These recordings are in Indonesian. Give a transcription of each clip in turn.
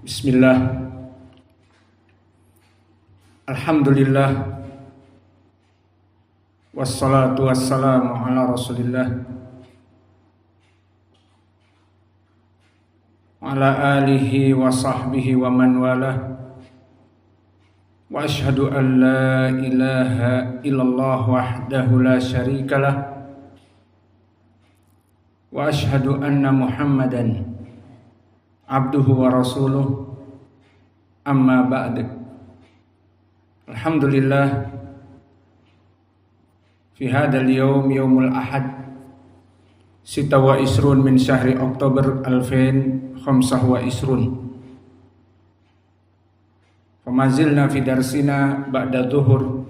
Bismillah. Alhamdulillah. Wassalatu wassalamu ala Rasulillah wa ala alihi wa sahbihi wa man walah. Wa ashhadu an la ilaha illallah wahdahu la syarikalah. Wa ashhadu anna Muhammadan abduhu wa rasuluh. Amma ba'd. Alhamdulillah, fi hadzal yaum yaumul ahad 26 min syahri Oktober 2025. Famazilna fi darsina ba'da dhuhur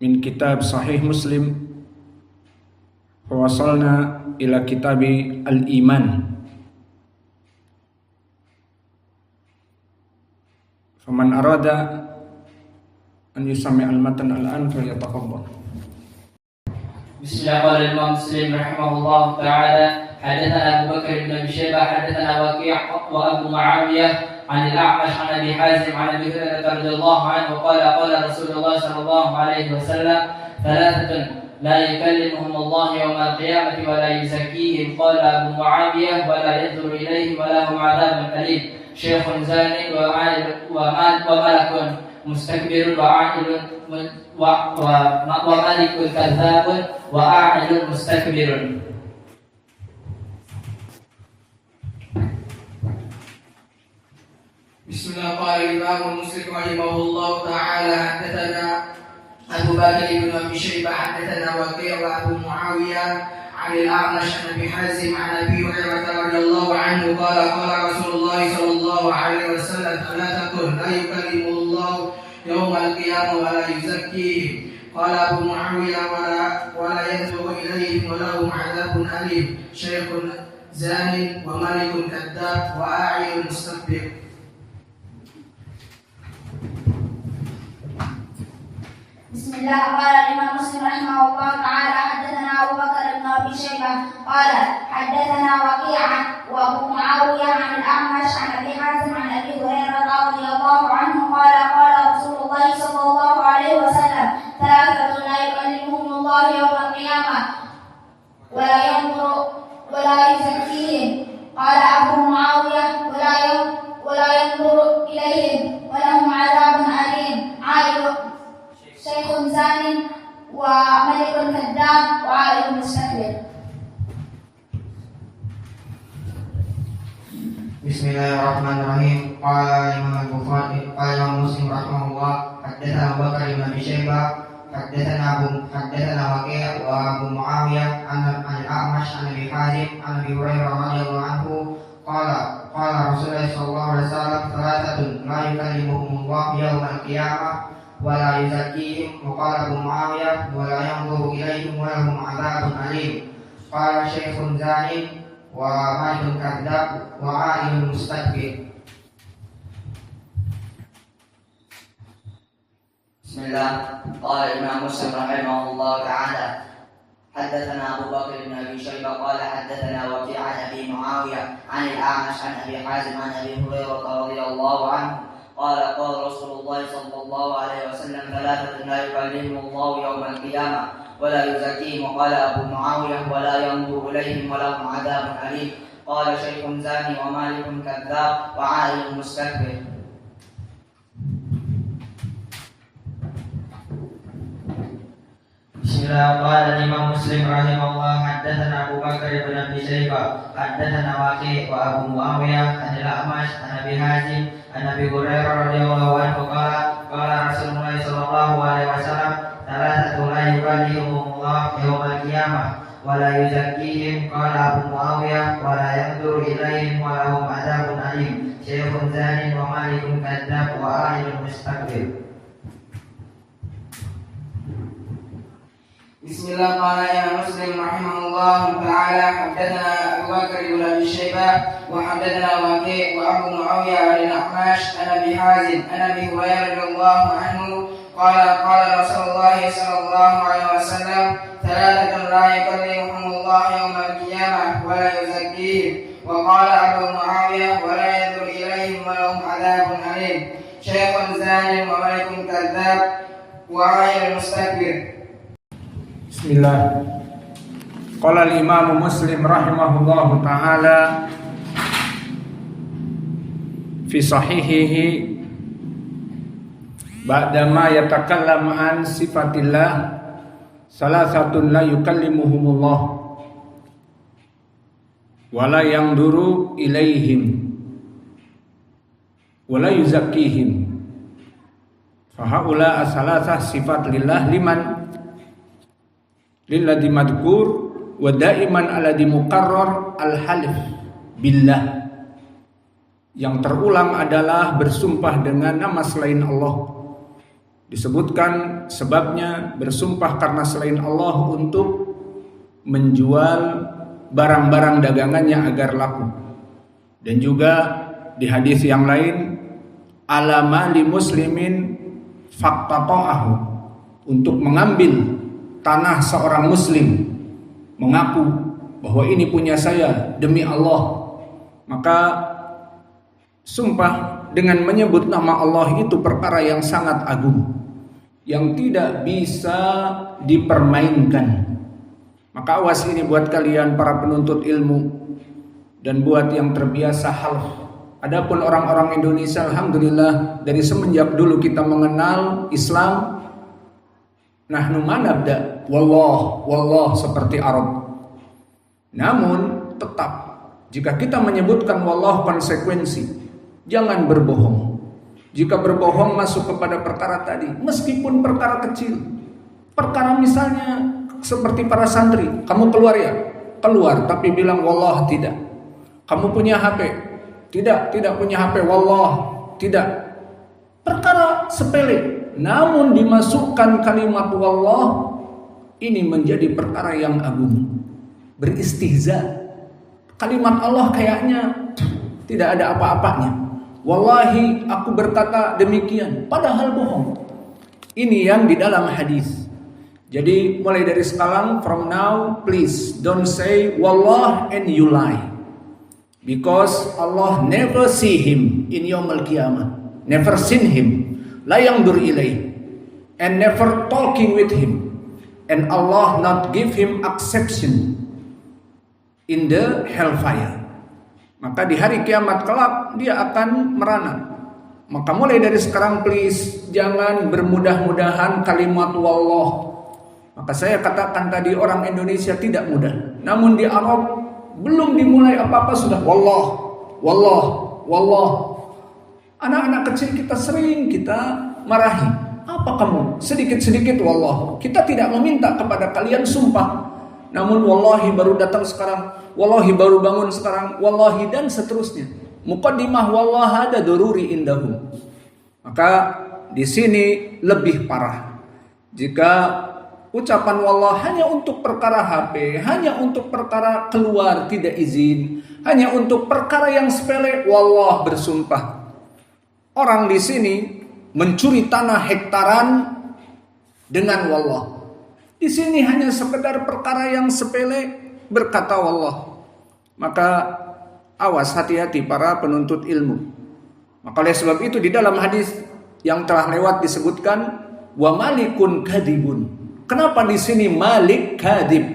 min kitab Sahih Muslim. Fawasalna ila kitabi al-iman. Faman arada an yusami' al-matan al-an falyataqabbal. Bismillahirrahmanirrahim. Muslim rahimahullah ta'ala hadatsana Abu Bakar bin Abi Syaibah hadatsana Waqi' wa Abu Muawiyah an al-A'mash an Abi Hazim an Abi Hurairah radhiyallahu anhu qala qala Rasulullah sallallahu alaihi wasallam thalathatun la yukallimuhum Allah yawm al-qiyamati wa la yuzakkihim qala Abu Muawiyah wa la yanzuru ilayhim wa lahum 'adhabun alim. Syekhun zanin wa malakun mustakbirun wa a'ilun wa malikun kadzabun wa a'ilun mustakbirun. Bismillah. Qala Imam Muslim rahimahullah ta'ala haddatsana Abu Bakar bin Abi Syaibah haddatsana Waqi' wa Abu Muawiyah عن الأعمش عن أبي حازم عن أبي هريرة رضي الله عنه قال قال رسول الله صلى الله عليه وسلم ثلاثة لا يكلمهم الله يوم القيامة ولا يزكيهم قال أبو معاوية ولا ينظر إليهم ولهم عذاب أليم شيخ زان وملك كذاب وأعين مستكبر. Bismillah. Qala Imam Muslim rahimahullah ta'ala haddatsana Abu Bakar bin Abi Syaibah qala haddatsana Waqi' wa Abu Muawiyah 'an al-A'mash 'an Abi Hazim 'an Abi Hurairah radhiyallahu anhu qala qala Rasulullah sallallahu alaihi wasallam thalathatun la yukallimuhum Allah yawm al-qiyamah wa la yanzuru wa la yuzakkihim qala Abu Muawiyah wa la yanzuru ilayhim wa lahum 'adhabun alim. Syekhun zanin wa malikun kadzab wa a'ilun mustakbir. Bismillahirrahmanirrahim. Qala Imam Bukhari qala Imam Muslim rahimahullah haddatsana Abu Bakar bin Abi Syaibah haddatsana Waqi' wa Abu Muawiyah an al-A'mash an Abi Hazim an Abi Hurairah radhiyallahu anhu qala qala Rasulullah sallallahu alaihi wasallam thalathatun la yukallimuhum Allah yawm al-qiyamah wa la yuzakkihim wa qala Abu Muawiyah wa la yanzuru ilayhim wa lahum 'adhabun alim. Qala Syekhun zanin wa malikun kadzab wa a'ilun mustakbir. Bismillah. Qala Imam Muslim rahimahullah ta'ala haddatsana Abu Bakar bin Abi Syaibah qala haddatsana Waqi' 'an Abi Muawiyah 'an al-A'mash 'an Abi Hazim 'an Abi Hurairah radhiyallahu anhu qala qala Rasulullah sallallahu alaihi wasallam thalathatun la yukallimuhum Allah yawm al-qiyamah wa la yuzakkihim qala Abu Muawiyah wa la yanzuru ilayhim wa lahum 'adhabun alim qala Syekhun zani wa malikun kadzab wa 'ailun mustakbir. Bismillah. Qala Imam Muslim rahimahullah haddatsana Abu Bakar bin Abi Syaibah haddatsana Waqi' wa Abu Muawiyah an al-A'mash an Abi Hazim an Abi Hurairah radhiyallahu anhu qala qala Rasulullah sallallahu alaihi wasallam thalathatun la yukallimuhum Allah yawm al-qiyamah wa la yuzakkihim qala Abu Muawiyah wa la yanzuru ilayhim wa lahum 'adhabun alim syekhun zanin wa malikun kadzab wa a'ilun mustakbir. Bismillah. Qala Imam Muslim rahimahullah ta'ala haddatsana Abu Bakar bin Abi Syaibah wa haddatsana Waqi' wa Abu Muawiyah an al-A'mash an Abi Hazim an Abi Hurairah radhiyallahu anhu قال رسول الله صلى الله عليه وسلم ثلاثة لا يكلمهم الله يوم القيامة ولا يزكيهم وقال أبو معاوية ولا ينظر إليهم ولهم عذاب أليم شيخ زان وملك كذاب وعائل مستكبر. بسم الله. قال الإمام مسلم رحمه الله تعالى في صحيحه بعدما يتكلم عن صفات الله ثلاثة لا يكلمهم الله ولا ينظر إليهم ولا يزكيهم فهؤلاء ثلاثة صفات لله لمن للذي مذكور ودائما alladhi mukarrar al-halif billah. Yang terulang adalah bersumpah dengan nama selain Allah. Disebutkan sebabnya bersumpah karena selain Allah untuk menjual barang-barang dagangannya agar laku. Dan juga di hadis yang lain alama li muslimin faqtata'ahu, untuk mengambil tanah seorang muslim, mengaku bahwa ini punya saya demi Allah, maka sumpah dengan menyebut nama Allah itu perkara yang sangat agung, yang tidak bisa dipermainkan. Maka awas ini buat kalian para penuntut ilmu dan buat yang terbiasa half. Adapun orang-orang Indonesia, alhamdulillah, dari semenjak dulu kita mengenal Islam, nahnu manabda wallah seperti Arab. Namun tetap jika kita menyebutkan wallah konsekuensi, jangan berbohong. Jika berbohong masuk kepada perkara tadi, meskipun perkara kecil, perkara misalnya seperti para santri, kamu keluar ya, keluar, tapi bilang wallah tidak. Kamu punya HP, tidak punya HP, wallah tidak. Perkara sepele, namun dimasukkan kalimat wallah, ini menjadi perkara yang agung. Beristihza, kalimat Allah kayaknya tidak ada apa-apanya. Wallahi aku berkata demikian, padahal bohong. Ini yang di dalam hadis. Jadi mulai dari sekarang, from now, please don't say wallah and you lie, because Allah never see him in yaumil qiyamah, never seen him, la yandur ilaih, and never talking with him, and Allah not give him acceptance in the hellfire. Maka di hari kiamat kelak dia akan merana. Maka mulai dari sekarang please jangan bermudah-mudahan kalimat wallah. Maka saya katakan tadi orang Indonesia tidak mudah. Namun di Arab belum dimulai apa-apa sudah wallah. Anak-anak kecil kita sering kita marahi. Apa kamu? Sedikit-sedikit wallah. Kita tidak meminta kepada kalian sumpah. Namun wallahi baru datang sekarang, wallahi baru bangun sekarang, wallahi dan seterusnya. Muqaddimah wallah ada daruri indahum. Maka di sini lebih parah. Jika ucapan wallah hanya untuk perkara HP, hanya untuk perkara keluar tidak izin, hanya untuk perkara yang sepele, wallah bersumpah. Orang di sini mencuri tanah hektaran dengan wallah. Di sini hanya sekedar perkara yang sepele berkata wallah. Maka awas, hati-hati para penuntut ilmu. Maka oleh sebab itu di dalam hadis yang telah lewat disebutkan wa malikun kadibun. Kenapa di sini malik kadib?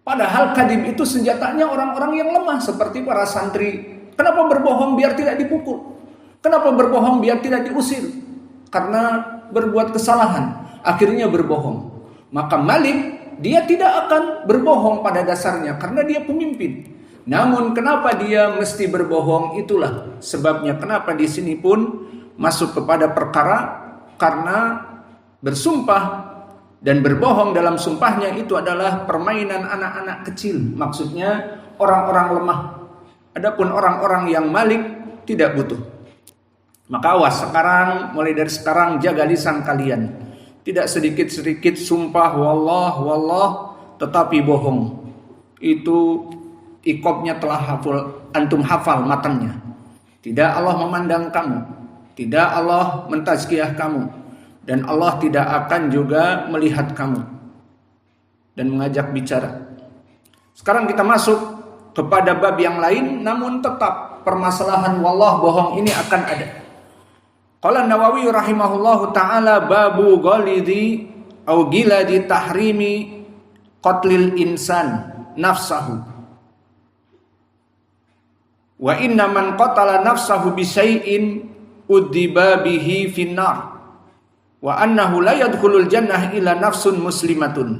Padahal kadib itu senjatanya orang-orang yang lemah seperti para santri. Kenapa berbohong biar tidak dipukul? Kenapa berbohong biar tidak diusir? Karena berbuat kesalahan, akhirnya berbohong. Maka malik dia tidak akan berbohong pada dasarnya karena dia pemimpin. Namun kenapa dia mesti berbohong? Itulah sebabnya kenapa di sini pun masuk kepada perkara karena bersumpah dan berbohong dalam sumpahnya itu adalah permainan anak-anak kecil. Maksudnya orang-orang lemah. Adapun orang-orang yang malik tidak butuh. Maka awas sekarang, mulai dari sekarang jaga lisan kalian. Tidak sedikit-sedikit sumpah wallah tetapi bohong. Itu iqobnya telah antum hafal matanya. Tidak Allah memandang kamu, tidak Allah mentazkiyah kamu. dan Allah tidak akan juga melihat kamu dan mengajak bicara. Sekarang kita masuk kepada bab yang lain, namun tetap permasalahan wallah bohong ini akan ada. Qala Nawawi rahimahullahu taala babu ghalidi au giladi tahrimi qatlil insan nafsahu. Wa inna man qatala nafsahu bi syai'in udiba bihi finnar wa annahu la yadkhulul jannah illa nafsun muslimatun.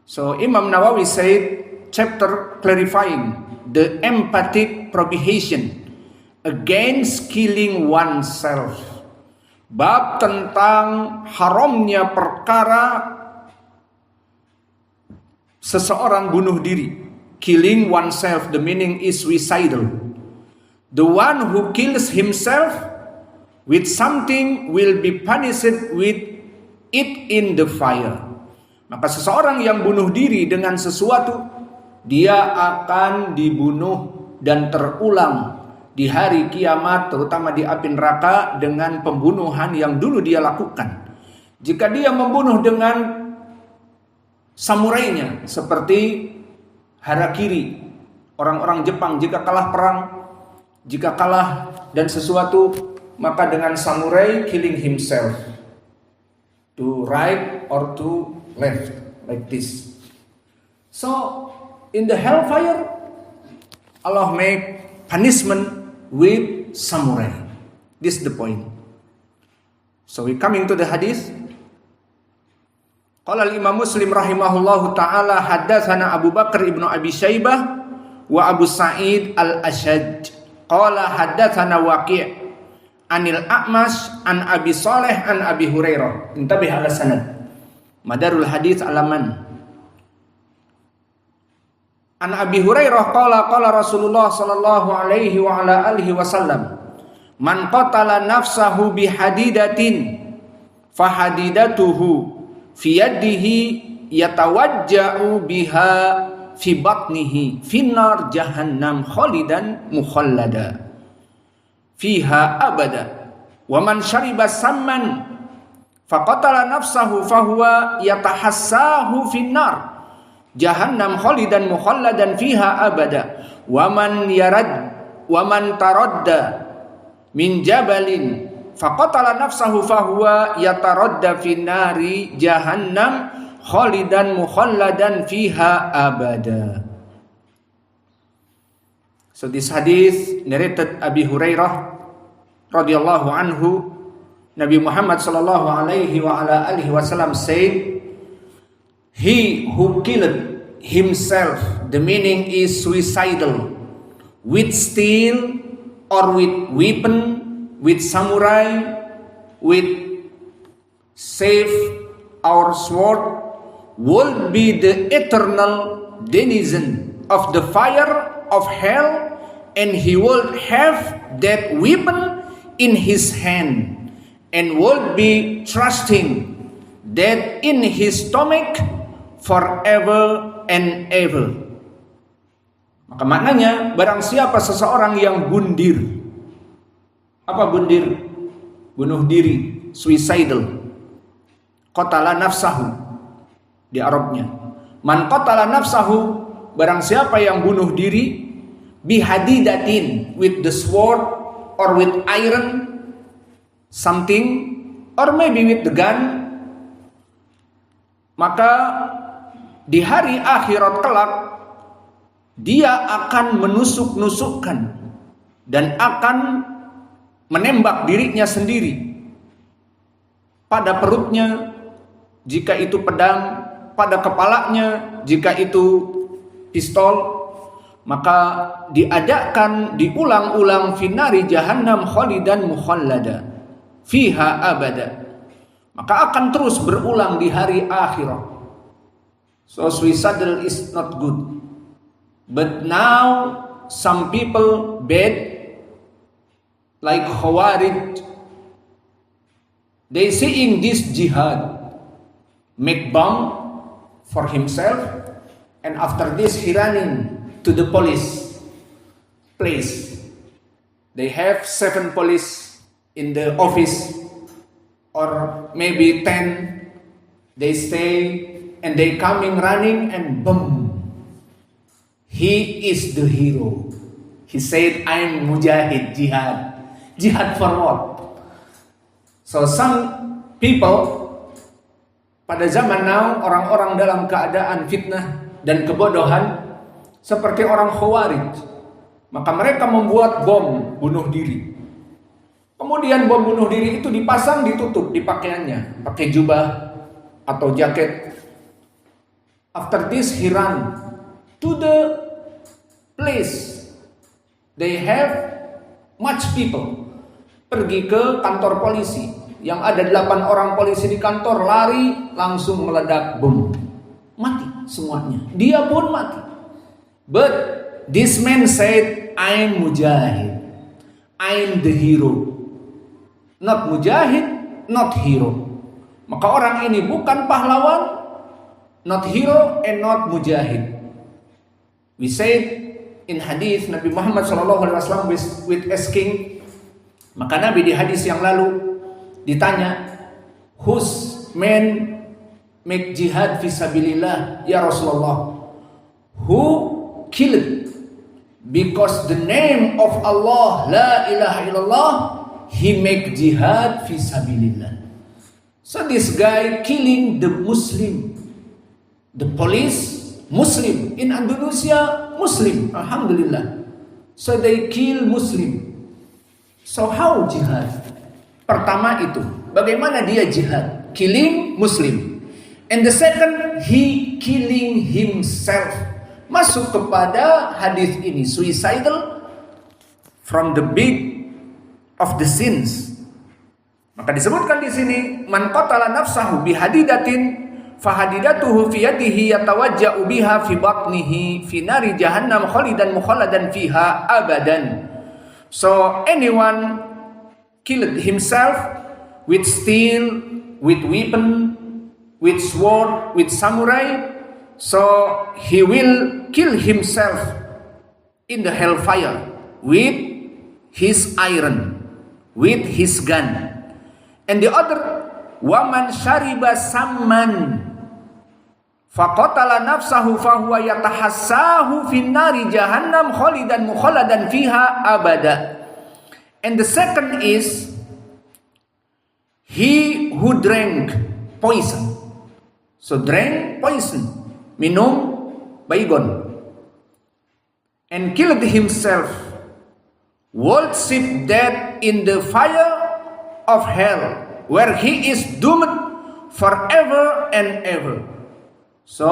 So Imam Nawawi said chapter clarifying the emphatic prohibition against killing oneself. Bab tentang haramnya perkara seseorang bunuh diri. Killing oneself, the meaning is suicidal. The one who kills himself with something will be punished with it in the fire. Maka seseorang yang bunuh diri dengan sesuatu, dia akan dibunuh dan terulang di hari kiamat, terutama di api neraka, dengan pembunuhan yang dulu dia lakukan. Jika dia membunuh dengan samurainya, seperti harakiri, orang-orang Jepang jika kalah perang, jika kalah dan sesuatu, maka dengan samurai killing himself to right or to left like this. So in the hellfire, Allah make punishment with samurai. This is the point. So we coming to the hadith. Qala al-Imam Muslim rahimahullahu taala haddatsana Abu Bakar ibnu Abi Syaibah wa Abu Sa'id al-Ashaj. Qala haddatsana Waqi' anil A'mash an Abi Saleh an Abi Hurairah. Intabih ala sanad. Madarul hadits alaman. An Abi Hurairah qala Rasulullah sallallahu alaihi wa ala alihi wasallam, man qatala nafsahu bihadidatin fahadidatuhu fi yadihi yatawajja'u biha fi batnihi finnar jahannam khalidan mukhallada fiha abada wa man syariba samman faqatala nafsahu fahuwa yatahassahu finnar jahannam khalidan mukhalladan fiha abada wa man taradda min jabalin faqatala nafsahu fahuwa yataradda finnari jahannam khalidan mukhalladan fiha abada. So this hadith narrated Abi Hurairah radhiyallahu anhu, Nabi Muhammad sallallahu alaihi wa ala alihi wasallam said, he who killed himself, the meaning is suicidal, with steel or with weapon, with samurai, with safe or sword, will be the eternal denizen of the fire of hell, and he will have that weapon in his hand, and will be trusting that in his stomach forever and ever. Maka maknanya, barang siapa seseorang yang bundir. Apa bundir? Bunuh diri, suicidal. Qatala nafsahu di Arabnya. Man qatala nafsahu, barang siapa yang bunuh diri, bihadidatin, with the sword or with iron, something, or maybe with the gun, maka di hari akhirat kelak dia akan menusuk-nusukkan dan akan menembak dirinya sendiri pada perutnya jika itu pedang, pada kepalanya jika itu pistol, maka diadakan diulang-ulang finari jahannam khalidan mukhallada fiha abada, maka akan terus berulang di hari akhirat. So suicidal is not good, but now some people bad, like Khawarij, they seeing this jihad, make bomb for himself, and after this he running to the police place. They have 7 police in the office, or maybe 10, they stay and they coming running and boom. He is the hero. He said, I'm mujahid, jihad. Jihad for what? So some people pada zaman now, orang-orang dalam keadaan fitnah dan kebodohan seperti orang Khawarij. Maka mereka membuat bom bunuh diri. Kemudian bom bunuh diri itu dipasang, ditutup di pakaiannya, pakai jubah atau jaket. After this he run to the place. They have much people. Pergi ke kantor polisi. Yang ada 8 orang polisi di kantor, lari, langsung meledak bom. Mati semuanya. Dia pun mati. But this man said, I'm mujahid. I'm the hero. Not mujahid, not hero. Maka orang ini bukan pahlawan, not hero and not mujahid. We said in hadis Nabi Muhammad SAW with asking, maka Nabi di hadis yang lalu ditanya, whose man make jihad fisabilillah ya Rasulullah? Who killed because the name of Allah la ilaha illallah, he make jihad fisabilillah. So this guy killing the Muslim, the police Muslim in Indonesia, Muslim, alhamdulillah. So they kill Muslim. So how jihad? Pertama itu, bagaimana dia jihad? Killing Muslim. And the second, he killing himself. Masuk kepada hadis ini, suicidal from the big of the sins. Maka disebutkan di sini, man qatala nafsahu bihadidatin fahadidatuhu fi yadihi yatawajja'u biha fi batnihi fi nari jahannam khalidan mukhalladan fiha abadan. So anyone killed himself with steel, with weapon, with sword, with samurai, so he will kill himself in the hellfire with his iron, with his gun. And the other, waman shariba samman faqatala nafsahu fahuwa yatahassahu fin nari jahannam khalidan mukhalladan fiha abada. And the second is he who drank poison. So drank poison, minum baygon, and killed himself, worship death in the fire of hell, where he is doomed forever and ever. So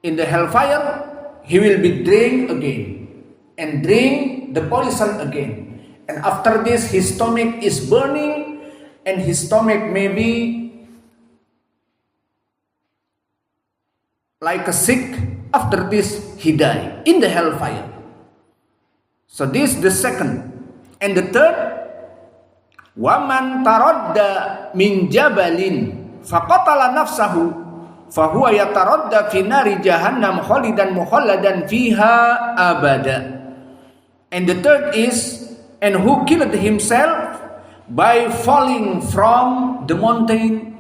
in the hellfire he will be drained again and drink the poison again. And after this his stomach is burning, and his stomach may be like a sick. After this he die in the hellfire. So this the second. And the third, waman taradda min jabalin faqatala nafsahu fahuwa yataradda fi nari jahannam khalidan mukhalladan fiha abada. And the third is, and who killed himself by falling from the mountain,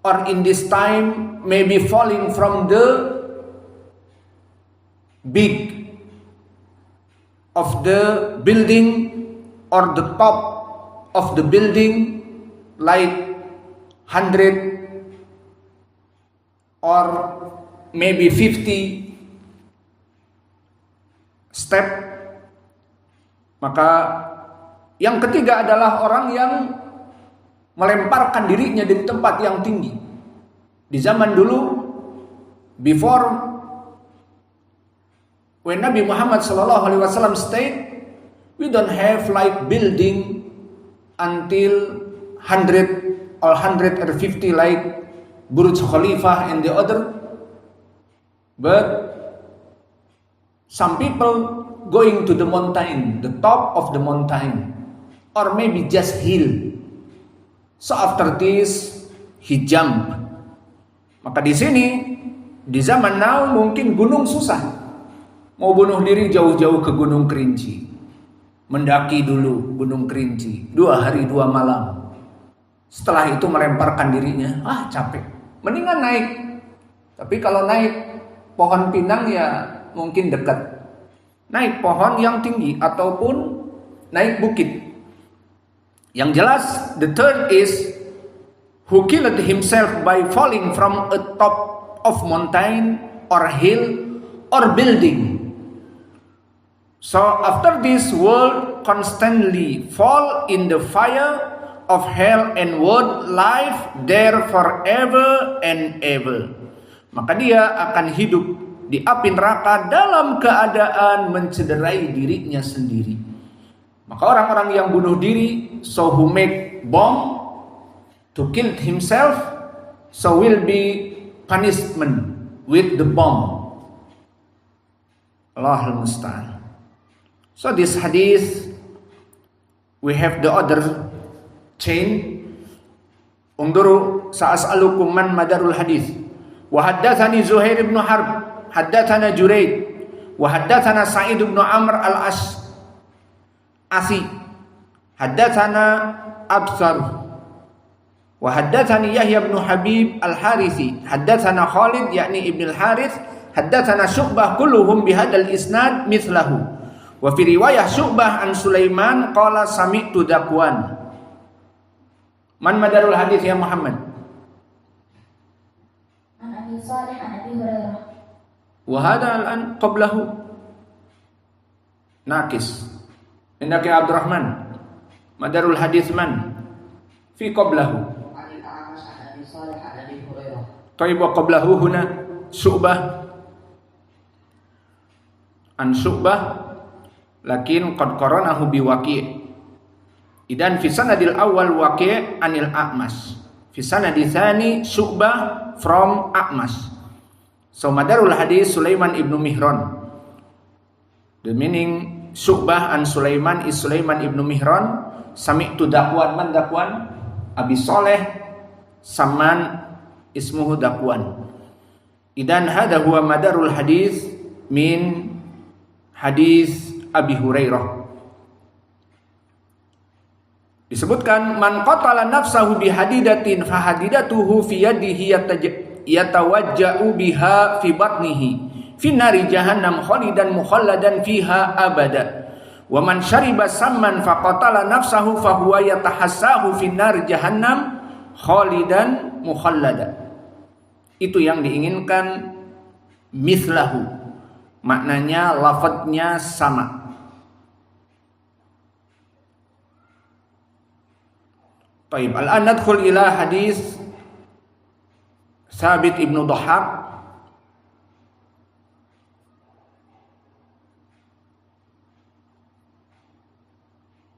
or in this time maybe falling from the big of the building or the top of the building, like 100 or maybe 50 step. Maka yang ketiga adalah orang yang melemparkan dirinya dari tempat yang tinggi. Di zaman dulu, before when Nabi Muhammad SAW stayed, we don't have like building until 100 or 150 like Burj Khalifa and the other. But some people going to the mountain, the top of the mountain, or maybe just hill. So after this he jump. Maka di sini di zaman now mungkin gunung susah. Mau bunuh diri jauh-jauh ke Gunung Kerinci. Mendaki dulu Gunung Kerinci 2 hari 2 malam. Setelah itu melemparkan dirinya, capek, mendingan naik. Tapi kalau naik pohon pinang ya mungkin dekat. Naik pohon yang tinggi ataupun naik bukit. Yang jelas, the third is who killed himself by falling from a top of mountain or hill or building. So after this world constantly fall in the fire of hell and would live there forever and ever. Maka dia akan hidup di api neraka dalam keadaan mencederai dirinya sendiri. Maka orang-orang yang bunuh diri, so who make bomb to kill himself, so will be punishment with the bomb. Allahul musta'an. So this hadith, we have the other chain. Unduru sa'as'alukum man madarul hadith. Wa haddathani Zuhair ibn Harb, haddathana Jurayd, wa haddathana Sa'id ibn Amr al-Asi, haddathana Absar, wa haddathani Yahya ibn Habib al-Harithi, haddathana Khalid yakni ibn al-Harith, haddathana Syu'bah kulluhum bihadal isnad mithlahu. Wa fi riwayah Syu'bah an Sulaiman qala sami'tu Dakwan. Man madarul hadis ya Muhammad? An Abi Salih an Abi Hurairah. Wa hadha al-an qablahu naqis. Indaka ya Abdurrahman. Madarul hadis man fi qablahu. Anil A'mash an Abi Salih an Abi Hurairah. Taib wa qablahu huna Syu'bah an Syu'bah lakin qad qaranahu bi Waqi'. Idan fi sanadil awal Waqi' anil A'mash, fi sanadil tsani Syu'bah from A'mash. So madarul hadis Sulaiman ibnu Mihran. The meaning Syu'bah an Sulaiman is Sulaiman ibnu Mihran. Sami'tu Dakwan, man Dakwan? Abi Saleh, Saman ismuhu Dakwan. Idan hadha huwa madarul hadis min hadis Abi Hurairah. Disebutkan man qatala nafsahu bihadidatin fahadidatuhu fi yadihi yatawajja'u biha fi batnihi fi nari jahannam khalidan mukhalladan fiha abada. Wa man syariba samman faqatala nafsahu fahuwa yatahassahu fi nari jahannam khalidan mukhallada. Itu yang diinginkan mithlahu. Maknanya lafadznya sama. Baik, al-an nadkhul ila hadis Thabit ibnu Dhahhak.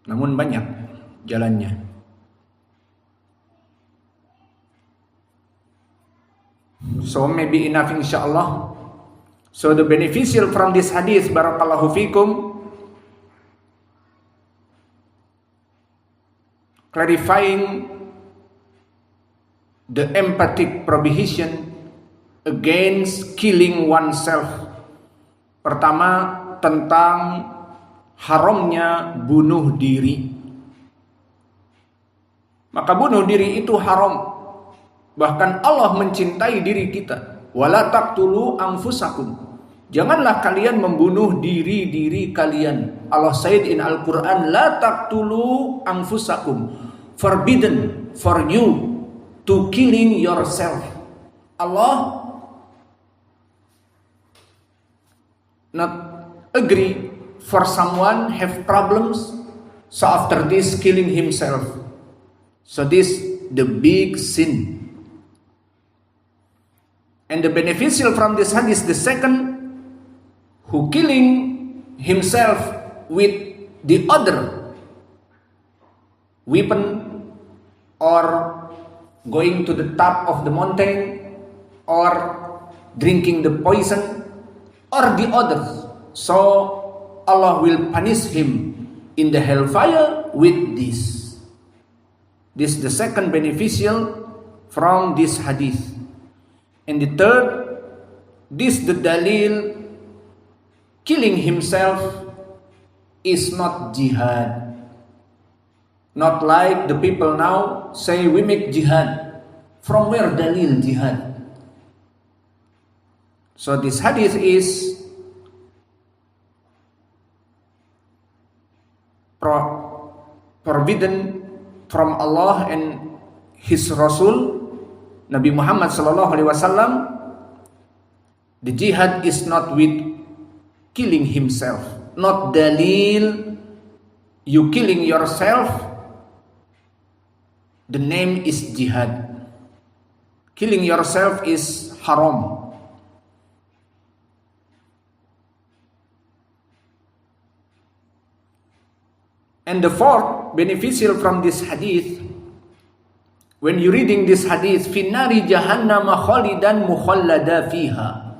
Namun banyak jalannya. So maybe enough insyaallah. So the beneficial from this hadith, barakallahu fikum, clarifying the emphatic prohibition against killing oneself. Pertama, tentang haramnya bunuh diri. Maka bunuh diri itu haram. Bahkan Allah mencintai diri kita. Wala taqtulu anfusakum. Janganlah kalian membunuh diri-diri kalian. Allah said in Al-Quran, la taqtulu anfusakum. Forbidden for you to killing yourself. Allah not agree for someone have problems, so after this killing himself. So this the big sin. And the beneficial from this hadith, the second, who killing himself with the other weapon or going to the top of the mountain or drinking the poison or the others. So Allah will punish him in the hellfire with this. This is the second beneficial from this hadith. And the third, this the dalil, killing himself is not jihad. Not like the people now say we make jihad. From where dalil jihad? So this hadith is forbidden from Allah and His Rasul Nabi Muhammad sallallahu alaihi wasallam. The jihad is not with killing himself, not dalil you killing yourself. The name is jihad. Killing yourself is haram. And the fourth beneficial from this hadith, when you reading this hadith, finnari jahannam khalidan mukhallada fiha,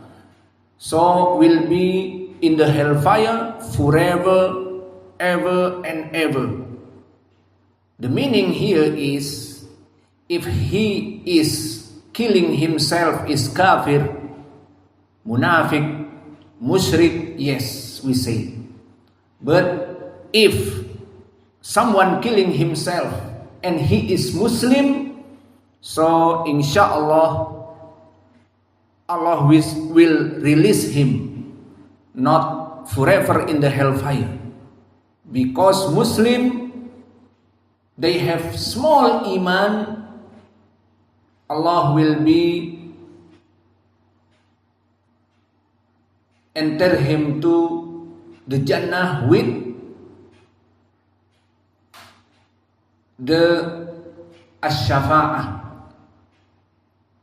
so will be in the hellfire forever, ever and ever. The meaning here is, if he is killing himself is kafir, munafiq, musyrik, yes, we say. But if someone killing himself and he is Muslim, so inshallah Allah will release him, not forever in the hellfire. Because Muslim, they have small iman, Allah will be enter him to the Jannah with the ash-shafa'ah.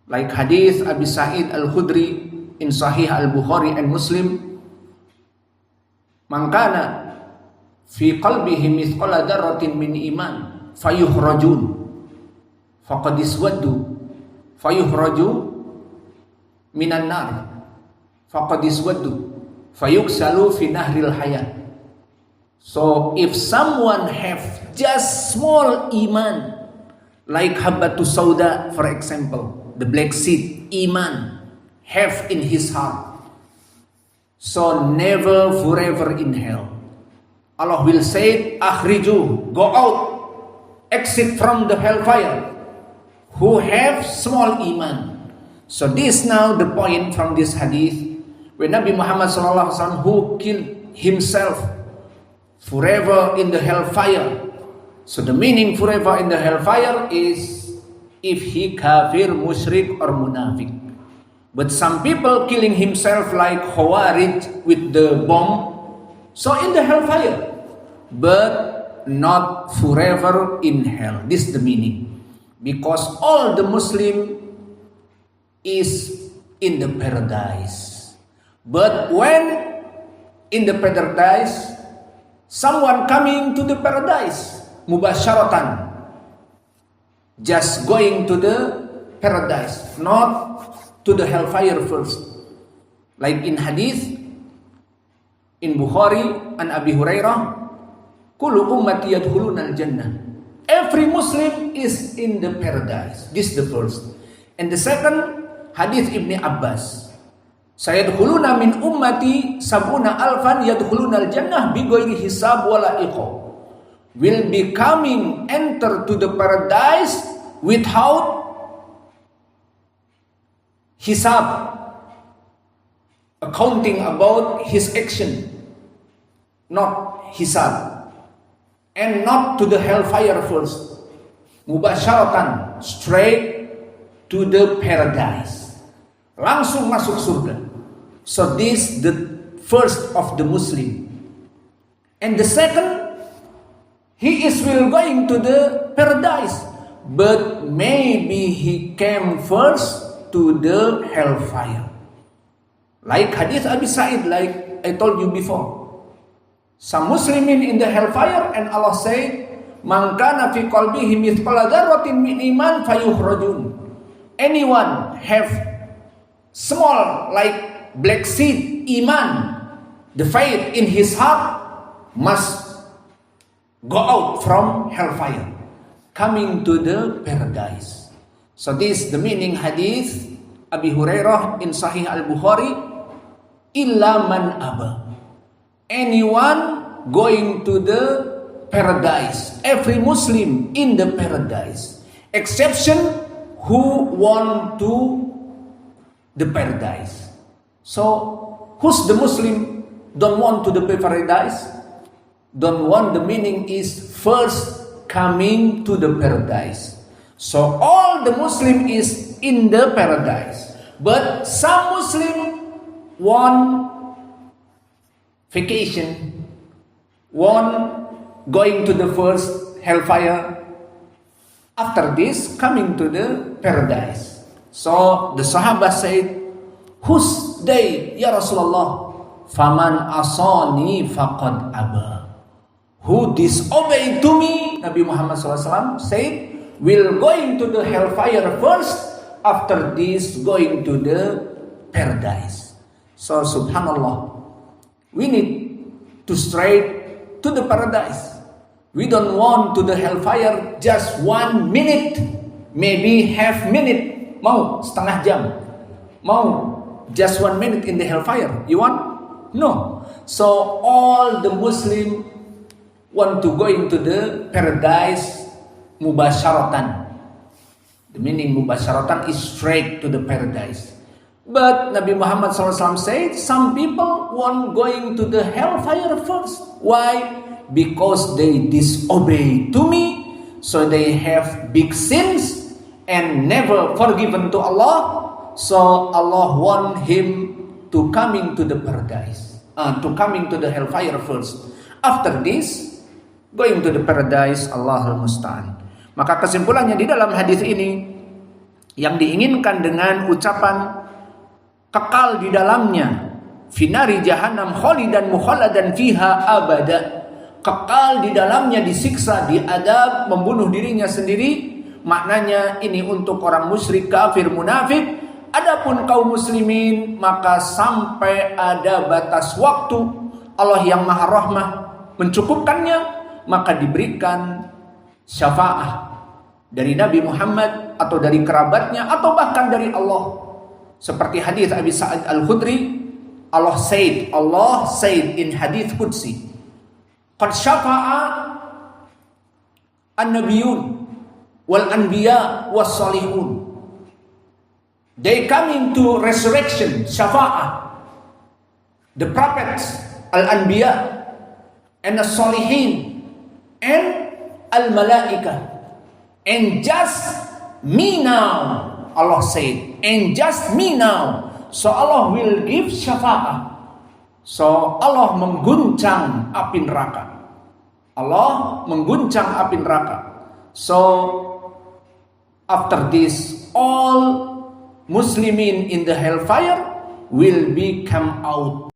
Like hadith Abi Sa'id Al-Khudri in Sahih Al-Bukhari and Muslim, man kana fi qalbihi mithqala dzarratin min iman fayukhrajun faqad iswaddu fayukhraju minan nar faqad iswaddu fayuksalu fi nahril hayat. So if someone have just small iman, like habbatu sauda for example, the black seed iman have in his heart, so never forever in hell. Allah will say, akhriju, go out, exit from the hellfire, who have small iman. So this now the point from this hadith, when Nabi Muhammad sallallahu alaihi wasallam who killed himself forever in the hellfire. So the meaning forever in the hellfire is if he kafir, musyrik or munafiq. But some people killing himself like Khawarij with the bomb, so in the hellfire, but not forever in hell. This is the meaning. Because all the Muslim is in the paradise. But when in the paradise, someone coming to the paradise, mubasharatan, just going to the paradise, not to the hellfire first. Like in hadith in Bukhari and Abi Hurairah, kullu ummati yadkhuluna al-jannah. Every Muslim is in the paradise. This is the first. And the second, hadith Ibn Abbas, sayadkhuluna min ummati sab'una alfan yadkhuluna al-jannah bighairi hisab wala iqab. Will be coming enter to the paradise without hisab, accounting about his action, not hisab, and not to the hellfire first, mubasharatan, straight to the paradise, langsung masuk surga. So this the first of the Muslim. And the second, he is will going to the paradise, but maybe he came first to the hellfire. Like hadith Abi Sa'id, like I told you before. Some Muslimin in the hellfire, and Allah said, man kana fi qalbihi mithqala dzarratin min iman fayukhrajun. Anyone have small like black seed iman, the faith in his heart, must go out from hellfire, coming to the paradise. So this is the meaning hadith Abi Hurairah in Sahih Al-Bukhari, illa man aba. Anyone going to the paradise, every Muslim in the paradise, exception who want to the paradise. So who's the Muslim don't want to the paradise? Don't want, the meaning is first coming to the paradise. So all the Muslim is in the paradise. But some Muslim want vacation, want going to the first hellfire. After this, coming to the paradise. So the Sahaba said, whose day, Ya Rasulullah? Faman asani faqad aba. Who disobey to me, Nabi Muhammad SAW said, will going to the hellfire first, after this going to the paradise. So subhanallah, we need to straight to the paradise. We don't want to the hellfire just 1 minute, maybe half minute, mau setengah jam, mau just 1 minute in the hellfire. You want? No. So all the Muslim want to go into the paradise mubasharatan. The meaning mubasharatan is straight to the paradise. But Nabi Muhammad SAW said, some people want going to the hellfire first. Why? Because they disobey to me, so they have big sins and never forgiven to Allah. So Allah want him to coming to the paradise, to coming to the hellfire first. After this, going to the paradise, Allahul Musta'an. Maka kesimpulannya di dalam hadis ini, yang diinginkan dengan ucapan kekal di dalamnya, finari jahannam khalidan mukhalladan fiha abada, kekal di dalamnya, disiksa, diadab, membunuh dirinya sendiri. Maknanya ini untuk orang musyrik, kafir, munafik. Adapun kaum muslimin, maka sampai ada batas waktu, Allah yang maha rahmah mencukupkannya, maka diberikan syafaat dari Nabi Muhammad atau dari kerabatnya atau bahkan dari Allah. Seperti hadis Abi Sa'id Al-Khudri, Allah said in hadis Qudsi, qad syafa'a an-nabiyun wal anbiya was salihun. They coming to resurrection, syafa'ah. The prophets, al-anbiya and the salihin and al-malaika. And just me now, Allah said, and just me now. So Allah will give syafa'ah. So Allah mengguncang api neraka. Allah mengguncang api neraka. So after this, all Muslimin in the hellfire will be come out.